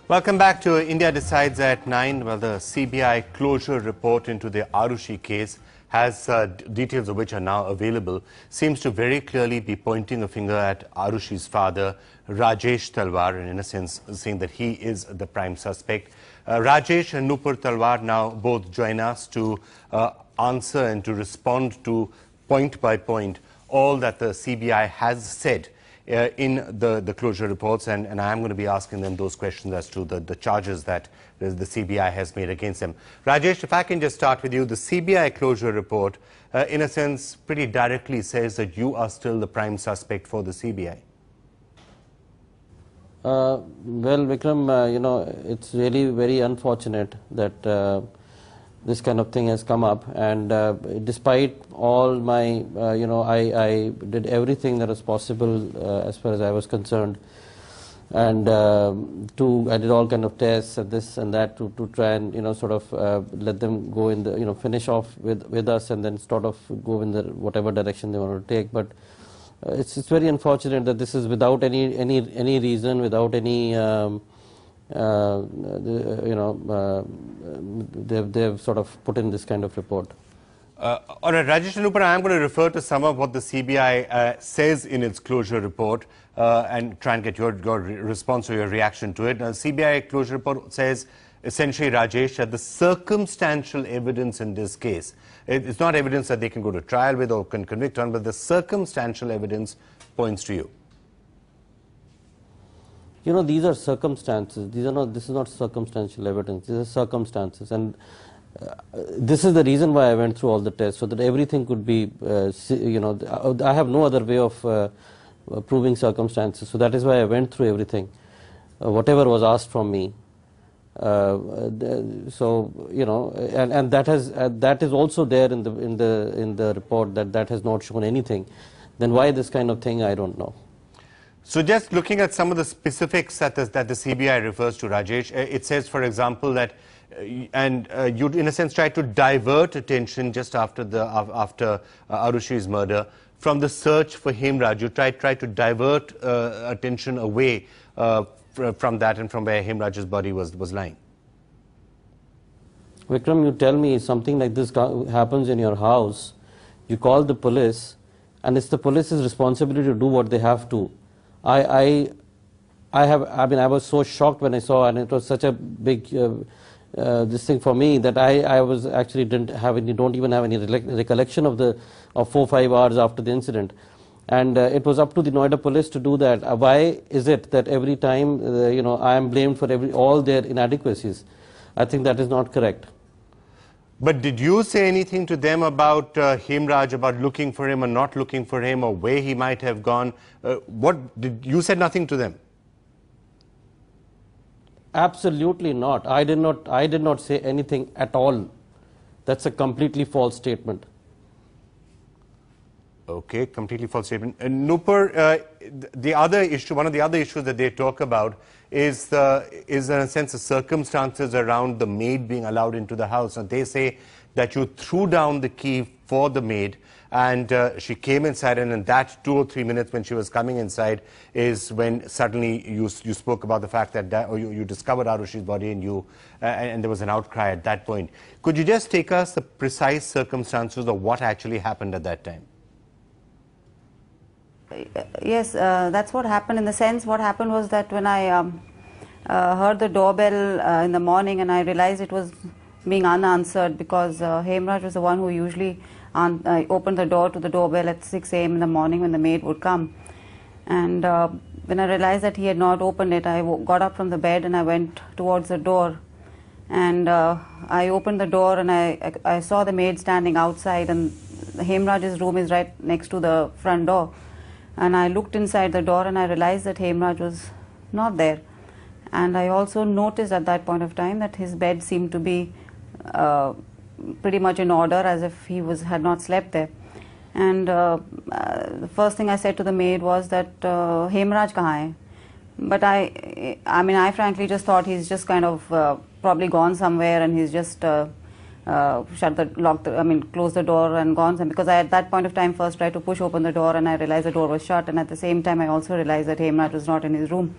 Welcome back to India Decides at 9. Well, the CBI closure report into the Arushi case has details of which are now available, seems to very clearly be pointing a finger at Arushi's father, Rajesh Talwar, and in a sense saying that he is the prime suspect. Rajesh and Nupur Talwar now both join us to answer and to respond to point by point all that the CBI has said in the closure reports, and I am going to be asking them those questions as to the charges that the CBI has made against them. Rajesh, if I can just start with you, the CBI closure report, in a sense, pretty directly says that you are still the prime suspect for the CBI. Well, Vikram, it's really very unfortunate that this kind of thing has come up, and despite all my, I did everything that was possible as far as I was concerned, and I did all kind of tests and this and that to try and let them go in the finish off with us and then sort of go in the whatever direction they want to take. But it's very unfortunate that this is without any reason, without any they've sort of put in this kind of report. All right, Rajesh and Nupur, I am going to refer to some of what the CBI says in its closure report and try and get your response or your reaction to it. The CBI closure report says essentially, Rajesh, that the circumstantial evidence in this case, it's not evidence that they can go to trial with or can convict on, but the circumstantial evidence points to you. These are circumstances. This is not circumstantial evidence. These are circumstances, and this is the reason why I went through all the tests, so that everything could be. I have no other way of proving circumstances, so that is why I went through everything, whatever was asked from me. And that is also there in the report that has not shown anything. Then why this kind of thing? I don't know. So just looking at some of the specifics that the CBI refers to, Rajesh, it says, for example, that you in a sense tried to divert attention just after Arushi's murder from the search for Hemraj. You tried to divert attention away from that and from where Hemraj's body was lying. Vikram, you tell me something like this happens in your house, you call the police, and it's the police's responsibility to do what they have to. I was so shocked when I saw, and it was such a big this thing for me that I was actually don't even have any recollection of 4-5 hours after the incident, and it was up to the Noida police to do that. Why is it that every time I am blamed for all their inadequacies? I think that is not correct. But did you say anything to them about Hemraj, about looking for him or not looking for him, or where he might have gone? You said nothing to them? Absolutely not. I did not say anything at all. That's a completely false statement. Okay, completely false statement. Nupur, the other issue, one of the other issues that they talk about is in a sense the circumstances around the maid being allowed into the house. And they say that you threw down the key for the maid, and she came inside, and in that 2 or 3 minutes when she was coming inside is when suddenly you spoke about the fact that you discovered Arushi's body, and there was an outcry at that point. Could you just take us the precise circumstances of what actually happened at that time? Yes, that's what happened. In the sense, what happened was that when I heard the doorbell in the morning, and I realized it was being unanswered, because Hemraj was the one who usually opened the door to the doorbell at 6 a.m. in the morning when the maid would come. And when I realized that he had not opened it, I got up from the bed and I went towards the door. And I opened the door, and I saw the maid standing outside, and Hemraj's room is right next to the front door. And I looked inside the door, and I realized that Hemraj was not there. And I also noticed at that point of time that his bed seemed to be pretty much in order, as if he had not slept there. And the first thing I said to the maid was that Hemraj kahan hai? But I frankly just thought he's just kind of probably gone somewhere, and he's just closed the door and gone. Because I at that point of time first tried to push open the door, and I realized the door was shut, and at the same time I also realized that Hemraj was not in his room.